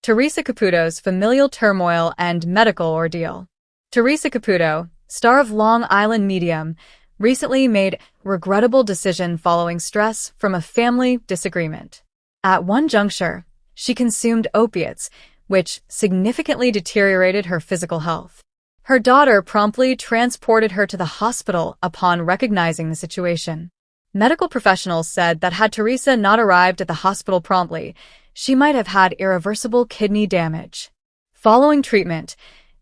Theresa Caputo's familial turmoil and medical ordeal. Theresa Caputo, star of Long Island Medium, recently made a regrettable decision following stress from a family disagreement. At one juncture, she consumed opiates, which significantly deteriorated her physical health. Her daughter promptly transported her to the hospital upon recognizing the situation. Medical professionals said that had Theresa not arrived at the hospital promptly, she might have had irreversible kidney damage. Following treatment,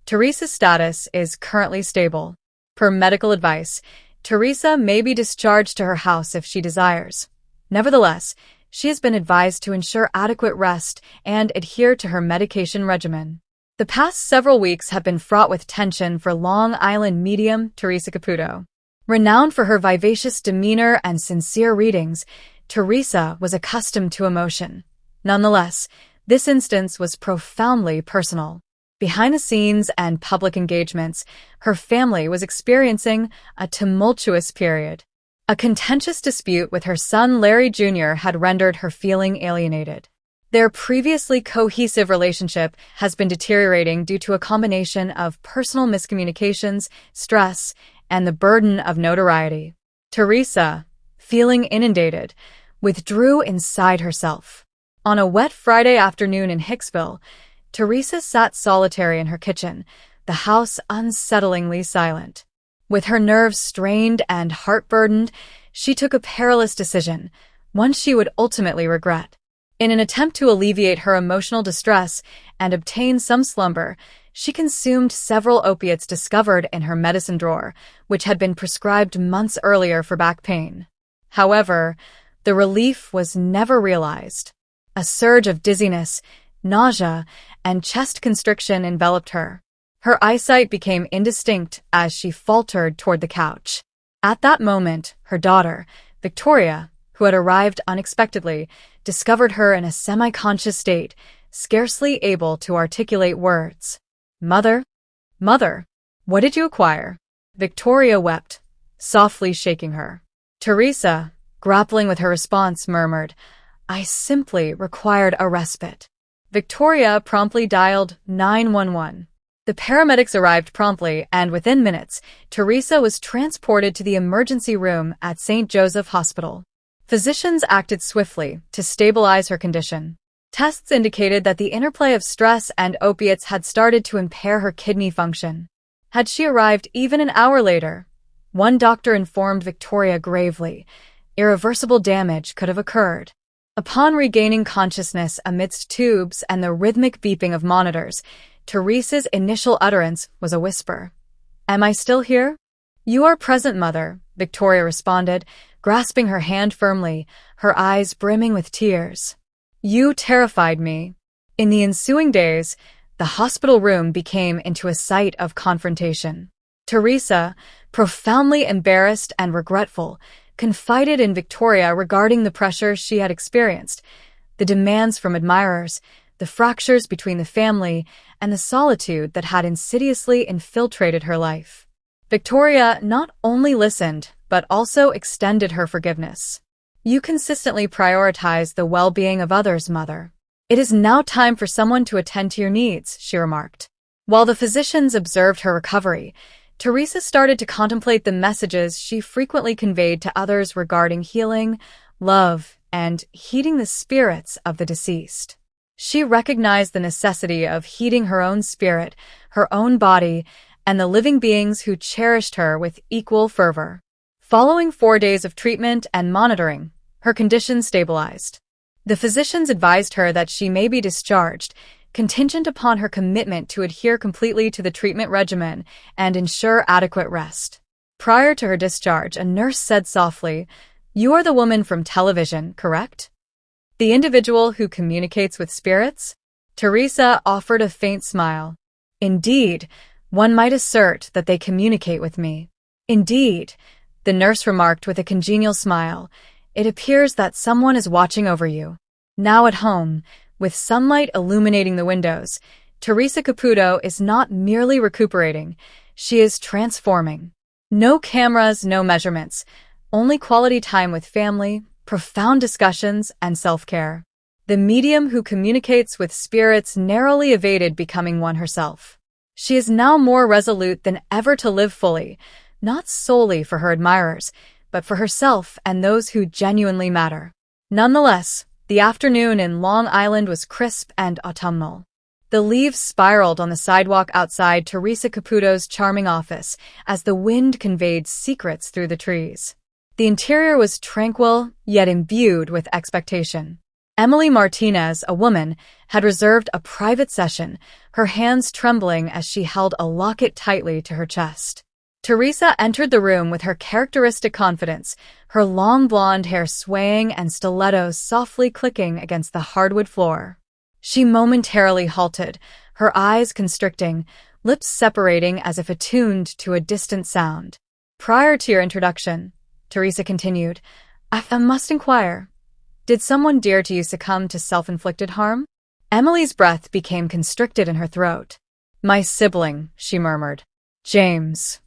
Theresa's status is currently stable. Per medical advice, Theresa may be discharged to her house if she desires. Nevertheless, she has been advised to ensure adequate rest and adhere to her medication regimen. The past several weeks have been fraught with tension for Long Island medium Theresa Caputo. Renowned for her vivacious demeanor and sincere readings, Theresa was accustomed to emotion. Nonetheless, this instance was profoundly personal. Behind the scenes and public engagements, her family was experiencing a tumultuous period. A contentious dispute with her son Larry Jr. had rendered her feeling alienated. Their previously cohesive relationship has been deteriorating due to a combination of personal miscommunications, stress, and the burden of notoriety. Theresa, feeling inundated, withdrew inside herself. On a wet Friday afternoon in Hicksville, Theresa sat solitary in her kitchen, the house unsettlingly silent. With her nerves strained and heart burdened, she took a perilous decision, one she would ultimately regret. In an attempt to alleviate her emotional distress and obtain some slumber, she consumed several opiates discovered in her medicine drawer, which had been prescribed months earlier for back pain. However, the relief was never realized. A surge of dizziness, nausea, and chest constriction enveloped her. Her eyesight became indistinct as she faltered toward the couch. At that moment, her daughter, Victoria, who had arrived unexpectedly, discovered her in a semi-conscious state, scarcely able to articulate words. "Mother? Mother, what did you acquire?" Victoria wept, softly shaking her. Theresa, grappling with her response, murmured, "I simply required a respite." Victoria promptly dialed 911. The paramedics arrived promptly, and within minutes, Theresa was transported to the emergency room at St. Joseph Hospital. Physicians acted swiftly to stabilize her condition. Tests indicated that the interplay of stress and opiates had started to impair her kidney function. Had she arrived even an hour later, one doctor informed Victoria gravely, irreversible damage could have occurred. Upon regaining consciousness amidst tubes and the rhythmic beeping of monitors, Theresa's initial utterance was a whisper. "Am I still here?" "You are present, Mother," Victoria responded, grasping her hand firmly, her eyes brimming with tears. "You terrified me." In the ensuing days, the hospital room became into a site of confrontation. Theresa, profoundly embarrassed and regretful, confided in Victoria regarding the pressure she had experienced, the demands from admirers, the fractures between the family, and the solitude that had insidiously infiltrated her life. Victoria not only listened, but also extended her forgiveness. "You consistently prioritize the well-being of others, Mother. It is now time for someone to attend to your needs," she remarked. While the physicians observed her recovery, Theresa started to contemplate the messages she frequently conveyed to others regarding healing, love, and heeding the spirits of the deceased. She recognized the necessity of heeding her own spirit, her own body, and the living beings who cherished her with equal fervor. Following 4 days of treatment and monitoring, her condition stabilized. The physicians advised her that she may be discharged, contingent upon her commitment to adhere completely to the treatment regimen and ensure adequate rest. Prior to her discharge, a nurse said softly, "You are the woman from television, correct? The individual who communicates with spirits?" Theresa offered a faint smile. "Indeed, one might assert that they communicate with me." "Indeed," the nurse remarked with a congenial smile, "it appears that someone is watching over you." Now at home, with sunlight illuminating the windows, Theresa Caputo is not merely recuperating, she is transforming. No cameras, no measurements, only quality time with family, profound discussions, and self-care. The medium who communicates with spirits narrowly evaded becoming one herself. She is now more resolute than ever to live fully, not solely for her admirers, but for herself and those who genuinely matter. Nonetheless, the afternoon in Long Island was crisp and autumnal. The leaves spiraled on the sidewalk outside Theresa Caputo's charming office as the wind conveyed secrets through the trees. The interior was tranquil, yet imbued with expectation. Emily Martinez, a woman, had reserved a private session, her hands trembling as she held a locket tightly to her chest. Theresa entered the room with her characteristic confidence, her long blonde hair swaying and stilettos softly clicking against the hardwood floor. She momentarily halted, her eyes constricting, lips separating as if attuned to a distant sound. "Prior to your introduction," Theresa continued, "I must inquire. Did someone dear to you succumb to self-inflicted harm?" Emily's breath became constricted in her throat. "My sibling," she murmured. "James."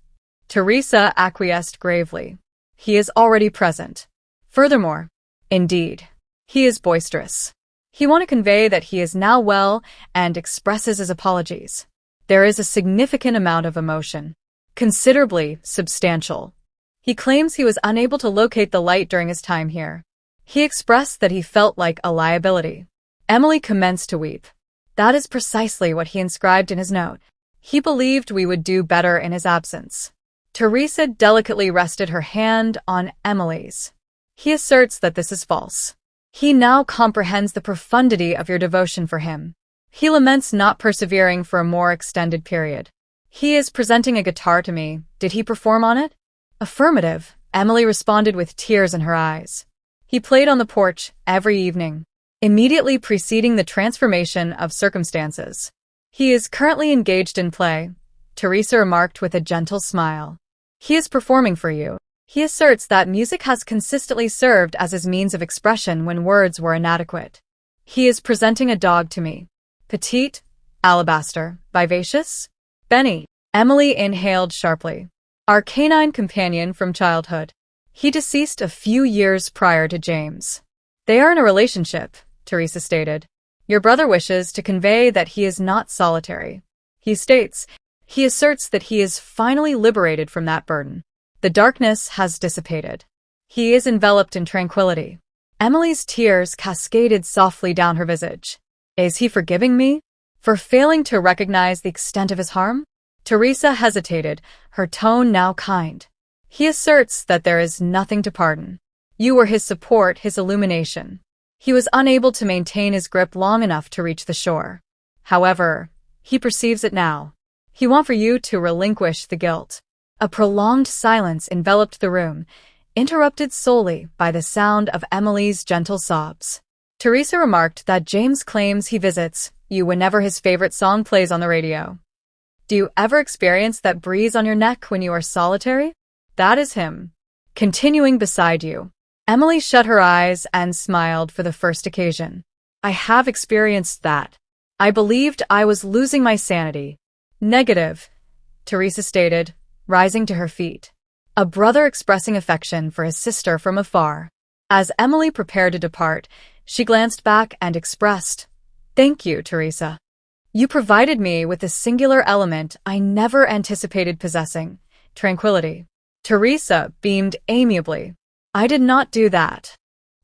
Theresa acquiesced gravely. "He is already present. Furthermore, indeed, he is boisterous. He wants to convey that he is now well and expresses his apologies. There is a significant amount of emotion, considerably substantial. He claims he was unable to locate the light during his time here. He expressed that he felt like a liability." Emily commenced to weep. "That is precisely what he inscribed in his note. He believed we would do better in his absence." Theresa delicately rested her hand on Emily's. "He asserts that this is false. He now comprehends the profundity of your devotion for him. He laments not persevering for a more extended period. He is presenting a guitar to me. Did he perform on it?" "Affirmative," Emily responded with tears in her eyes. "He played on the porch every evening, immediately preceding the transformation of circumstances. He is currently engaged in play," Theresa remarked with a gentle smile. "He is performing for you. He asserts that music has consistently served as his means of expression when words were inadequate. He is presenting a dog to me. Petite, alabaster, vivacious, Benny." Emily inhaled sharply. "Our canine companion from childhood. He deceased a few years prior to James." "They are in a relationship," Theresa stated. "Your brother wishes to convey that he is not solitary. He asserts that he is finally liberated from that burden. The darkness has dissipated. He is enveloped in tranquility." Emily's tears cascaded softly down her visage. "Is he forgiving me for failing to recognize the extent of his harm?" Theresa hesitated, her tone now kind. "He asserts that there is nothing to pardon. You were his support, his illumination. He was unable to maintain his grip long enough to reach the shore. However, he perceives it now. He wants for you to relinquish the guilt." A prolonged silence enveloped the room, interrupted solely by the sound of Emily's gentle sobs. Theresa remarked that James claims he visits you whenever his favorite song plays on the radio. "Do you ever experience that breeze on your neck when you are solitary? That is him, continuing beside you." Emily shut her eyes and smiled for the first occasion. "I have experienced that. I believed I was losing my sanity." "Negative," Theresa stated, rising to her feet. A brother expressing affection for his sister from afar. As Emily prepared to depart, she glanced back and expressed, "Thank you, Theresa. You provided me with a singular element I never anticipated possessing, tranquility." Theresa beamed amiably. "I did not do that.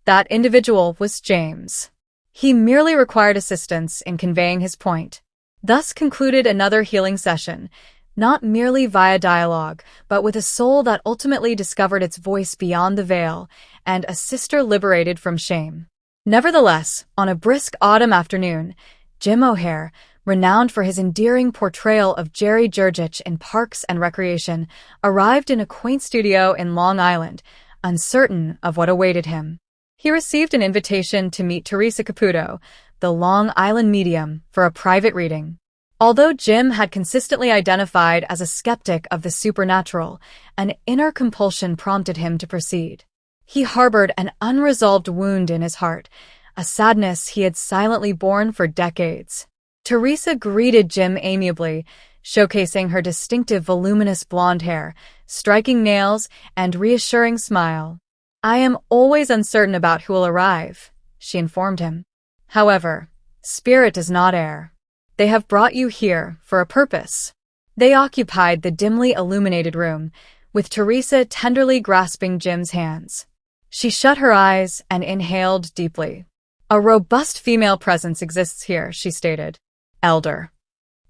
That individual was James. He merely required assistance in conveying his point." Thus concluded another healing session, not merely via dialogue, but with a soul that ultimately discovered its voice beyond the veil, and a sister liberated from shame. Nevertheless, on a brisk autumn afternoon, Jim O'Hare, renowned for his endearing portrayal of Jerry Jurgich in Parks and Recreation, arrived in a quaint studio in Long Island, uncertain of what awaited him. He received an invitation to meet Theresa Caputo, the Long Island medium, for a private reading. Although Jim had consistently identified as a skeptic of the supernatural, an inner compulsion prompted him to proceed. He harbored an unresolved wound in his heart, a sadness he had silently borne for decades. Theresa greeted Jim amiably, showcasing her distinctive voluminous blonde hair, striking nails, and reassuring smile. "I am always uncertain about who will arrive," she informed him. However, spirit does not err. They have brought you here for a purpose. They occupied the dimly illuminated room, with Theresa tenderly grasping Jim's hands. She shut her eyes and inhaled deeply. A robust female presence exists here, she stated. Elder.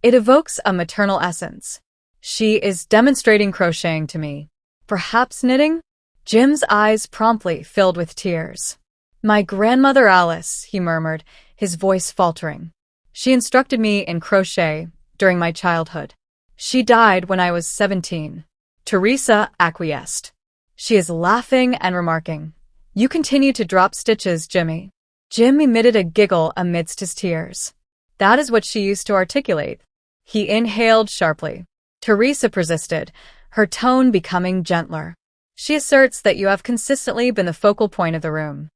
It evokes a maternal essence. She is demonstrating crocheting to me. Perhaps knitting? Jim's eyes promptly filled with tears. My grandmother Alice, he murmured, his voice faltering. She instructed me in crochet during my childhood. She died when I was 17. Theresa acquiesced. She is laughing and remarking, "You continue to drop stitches, Jimmy." Jim emitted a giggle amidst his tears. That is what she used to articulate. He inhaled sharply. Theresa persisted, her tone becoming gentler. She asserts that you have consistently been the focal point of the room.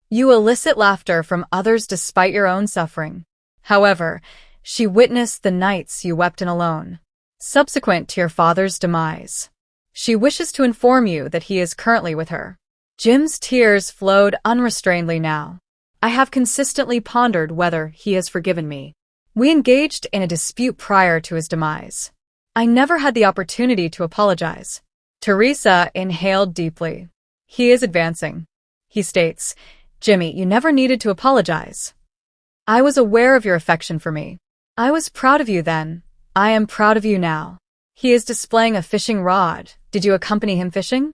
You elicit laughter from others despite your own suffering. However, she witnessed the nights you wept in alone, subsequent to your father's demise. She wishes to inform you that he is currently with her. Jim's tears flowed unrestrainedly now. I have consistently pondered whether he has forgiven me. We engaged in a dispute prior to his demise. I never had the opportunity to apologize. Theresa inhaled deeply. He is advancing. He states, Jimmy, you never needed to apologize. I was aware of your affection for me. I was proud of you then. I am proud of you now. He is displaying a fishing rod. Did you accompany him fishing?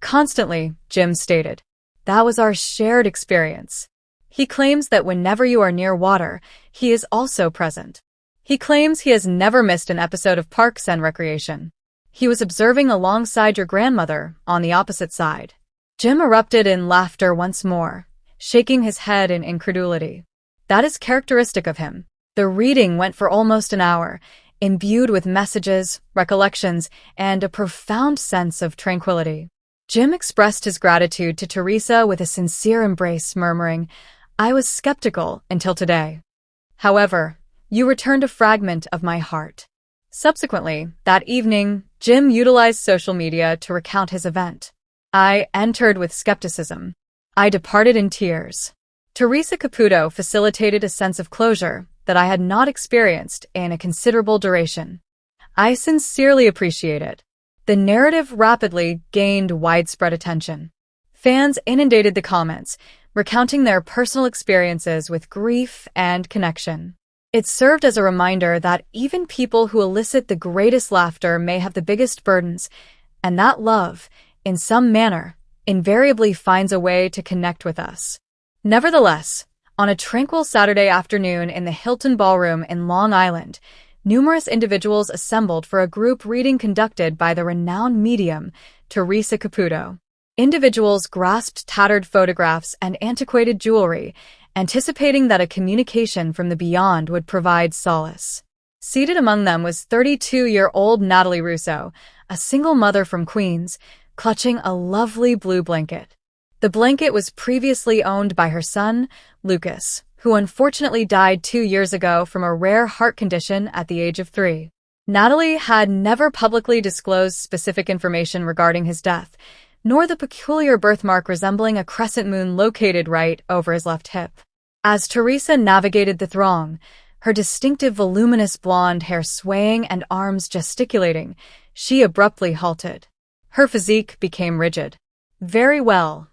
Constantly, Jim stated. That was our shared experience. He claims that whenever you are near water, he is also present. He claims he has never missed an episode of Parks and Recreation. He was observing alongside your grandmother on the opposite side. Jim erupted in laughter once more, shaking his head in incredulity. That is characteristic of him. The reading went for almost an hour, imbued with messages, recollections, and a profound sense of tranquility. Jim expressed his gratitude to Theresa with a sincere embrace, murmuring, I was skeptical until today. However, you returned a fragment of my heart. Subsequently, that evening, Jim utilized social media to recount his event. I entered with skepticism. I departed in tears. Theresa Caputo facilitated a sense of closure that I had not experienced in a considerable duration. I sincerely appreciate it. The narrative rapidly gained widespread attention. Fans inundated the comments, recounting their personal experiences with grief and connection. It served as a reminder that even people who elicit the greatest laughter may have the biggest burdens, and that love, in some manner, invariably finds a way to connect with us. Nevertheless, on a tranquil Saturday afternoon in the Hilton Ballroom in Long Island, numerous individuals assembled for a group reading conducted by the renowned medium, Theresa Caputo. Individuals grasped tattered photographs and antiquated jewelry, anticipating that a communication from the beyond would provide solace. Seated among them was 32-year-old Natalie Russo, a single mother from Queens, clutching a lovely blue blanket. The blanket was previously owned by her son, Lucas, who unfortunately died 2 years ago from a rare heart condition at the age of 3. Natalie had never publicly disclosed specific information regarding his death, nor the peculiar birthmark resembling a crescent moon located right over his left hip. As Theresa navigated the throng, her distinctive voluminous blonde hair swaying and arms gesticulating, she abruptly halted. Her physique became rigid. Very well,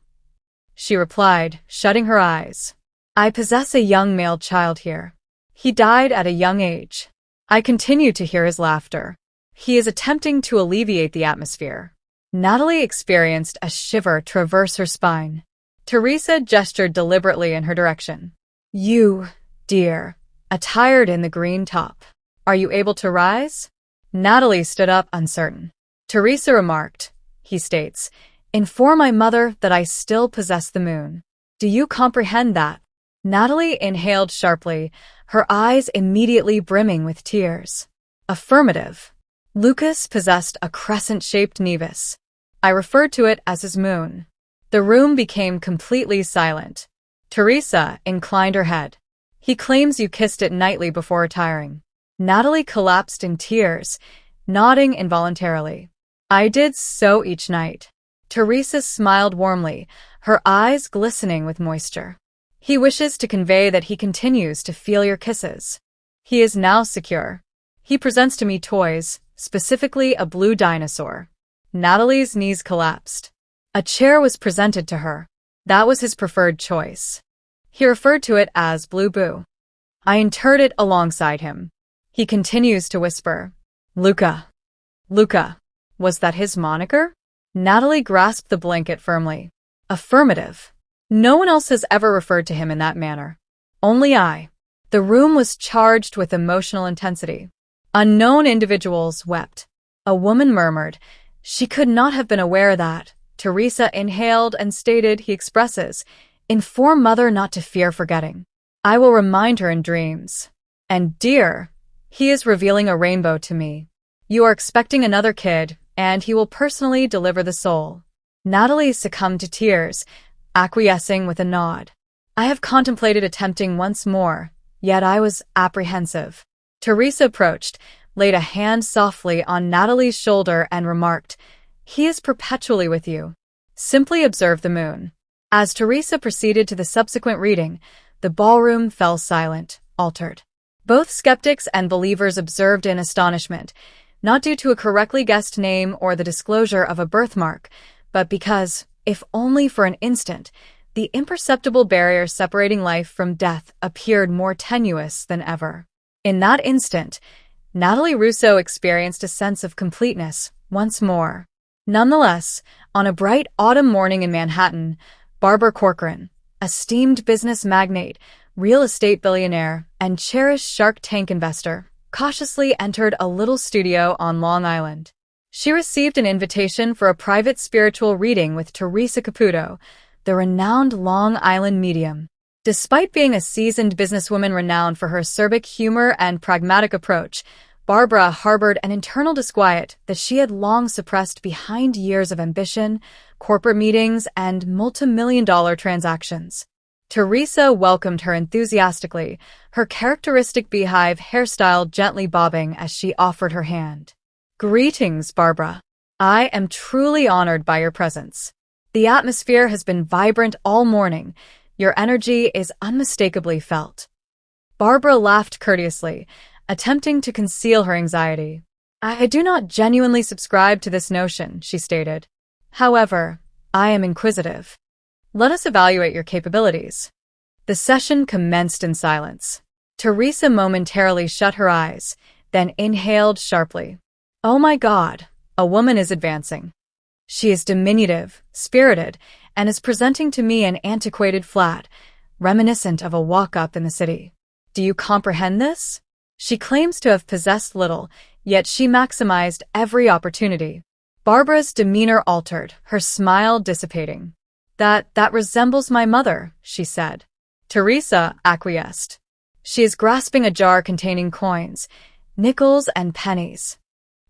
she replied, shutting her eyes. I possess a young male child here. He died at a young age. I continue to hear his laughter. He is attempting to alleviate the atmosphere. Natalie experienced a shiver traverse her spine. Theresa gestured deliberately in her direction. You, dear, attired in the green top. Are you able to rise? Natalie stood up uncertain. Theresa remarked, he states, inform my mother that I still possess the moon. Do you comprehend that? Natalie inhaled sharply, her eyes immediately brimming with tears. Affirmative. Lucas possessed a crescent-shaped nevus. I referred to it as his moon. The room became completely silent. Theresa inclined her head. He claims you kissed it nightly before retiring. Natalie collapsed in tears, nodding involuntarily. I did so each night. Theresa smiled warmly, her eyes glistening with moisture. He wishes to convey that he continues to feel your kisses. He is now secure. He presents to me toys, specifically a blue dinosaur. Natalie's knees collapsed. A chair was presented to her. That was his preferred choice. He referred to it as Blue Boo. I interred it alongside him. He continues to whisper, Luca. Luca. Was that his moniker? Natalie grasped the blanket firmly. Affirmative. No one else has ever referred to him in that manner. Only I. The room was charged with emotional intensity. Unknown individuals wept. A woman murmured. She could not have been aware that. Theresa inhaled and stated he expresses, inform mother not to fear forgetting. I will remind her in dreams. And dear, he is revealing a rainbow to me. You are expecting another kid, and he will personally deliver the soul. Natalie succumbed to tears, acquiescing with a nod. I have contemplated attempting once more, yet I was apprehensive. Theresa approached, laid a hand softly on Natalie's shoulder and remarked, He is perpetually with you. Simply observe the moon. As Theresa proceeded to the subsequent reading, the ballroom fell silent, altered. Both skeptics and believers observed in astonishment, not due to a correctly guessed name or the disclosure of a birthmark, but because, if only for an instant, the imperceptible barrier separating life from death appeared more tenuous than ever. In that instant, Natalie Russo experienced a sense of completeness once more. Nonetheless, on a bright autumn morning in Manhattan, Barbara Corcoran, esteemed business magnate, real estate billionaire, and cherished Shark Tank investor, cautiously entered a little studio on Long Island. She received an invitation for a private spiritual reading with Theresa Caputo, the renowned Long Island medium. Despite being a seasoned businesswoman renowned for her acerbic humor and pragmatic approach, Barbara harbored an internal disquiet that she had long suppressed behind years of ambition, corporate meetings, and multi-million-dollar transactions. Theresa welcomed her enthusiastically, her characteristic beehive hairstyle gently bobbing as she offered her hand. Greetings, Barbara. I am truly honored by your presence. The atmosphere has been vibrant all morning. Your energy is unmistakably felt. Barbara laughed courteously, attempting to conceal her anxiety. I do not genuinely subscribe to this notion, she stated. However, I am inquisitive. Let us evaluate your capabilities. The session commenced in silence. Theresa momentarily shut her eyes, then inhaled sharply. Oh my God, a woman is advancing. She is diminutive, spirited, and is presenting to me an antiquated flat, reminiscent of a walk-up in the city. Do you comprehend this? She claims to have possessed little, yet she maximized every opportunity. Barbara's demeanor altered, her smile dissipating. That resembles my mother, she said. Theresa acquiesced. She is grasping a jar containing coins, nickels and pennies.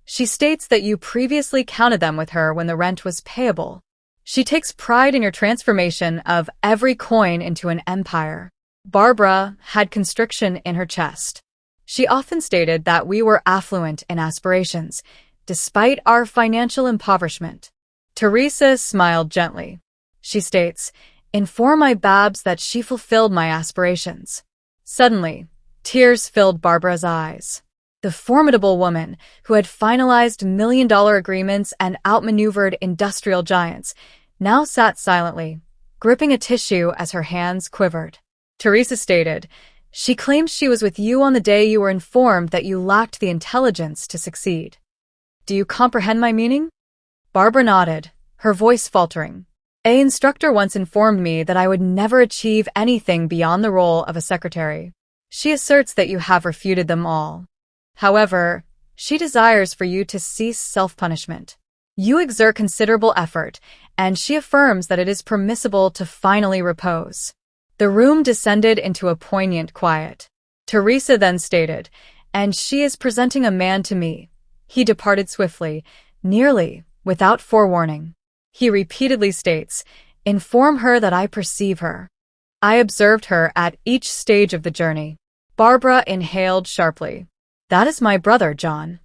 She states that you previously counted them with her when the rent was payable. She takes pride in your transformation of every coin into an empire. Barbara had constriction in her chest. She often stated that we were affluent in aspirations, despite our financial impoverishment. Theresa smiled gently. She states, inform my Babs that she fulfilled my aspirations. Suddenly, tears filled Barbara's eyes. The formidable woman, who had finalized million-dollar agreements and outmaneuvered industrial giants, now sat silently, gripping a tissue as her hands quivered. Theresa stated, she claims she was with you on the day you were informed that you lacked the intelligence to succeed. Do you comprehend my meaning? Barbara nodded, her voice faltering. An instructor once informed me that I would never achieve anything beyond the role of a secretary. She asserts that you have refuted them all. However, she desires for you to cease self-punishment. You exert considerable effort, and she affirms that it is permissible to finally repose. The room descended into a poignant quiet. Theresa then stated, and she is presenting a man to me. He departed swiftly, nearly without forewarning. He repeatedly states, inform her that I perceive her. I observed her at each stage of the journey. Barbara inhaled sharply. That is my brother, John.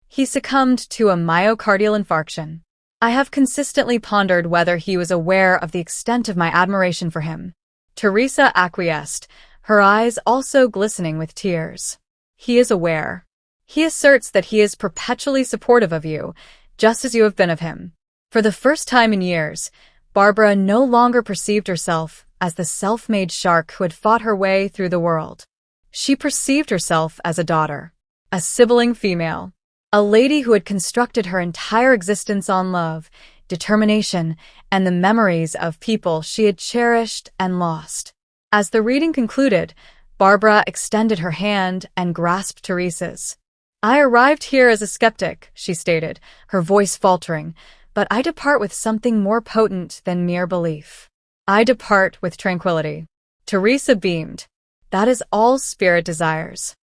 He succumbed to a myocardial infarction. I have consistently pondered whether he was aware of the extent of my admiration for him. Theresa acquiesced, her eyes also glistening with tears. He is aware. He asserts that he is perpetually supportive of you, just as you have been of him. For the first time in years, Barbara no longer perceived herself as the self-made shark who had fought her way through the world. She perceived herself as a daughter, a sibling female, a lady who had constructed her entire existence on love, determination, and the memories of people she had cherished and lost. As the reading concluded, Barbara extended her hand and grasped Theresa's. "I arrived here as a skeptic," she stated, her voice faltering, "but I depart with something more potent than mere belief. I depart with tranquility." Theresa beamed. "That is all spirit desires.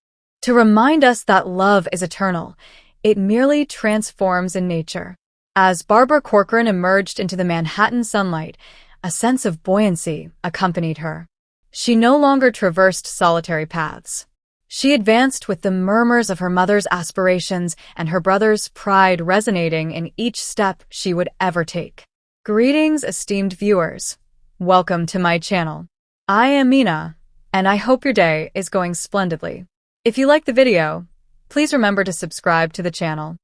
To remind us that love is eternal, it merely transforms in nature." As Barbara Corcoran emerged into the Manhattan sunlight, a sense of buoyancy accompanied her. She no longer traversed solitary paths. She advanced with the murmurs of her mother's aspirations and her brother's pride resonating in each step she would ever take. Greetings, esteemed viewers. Welcome to my channel. I am Mina, and I hope your day is going splendidly. If you like the video, please remember to subscribe to the channel.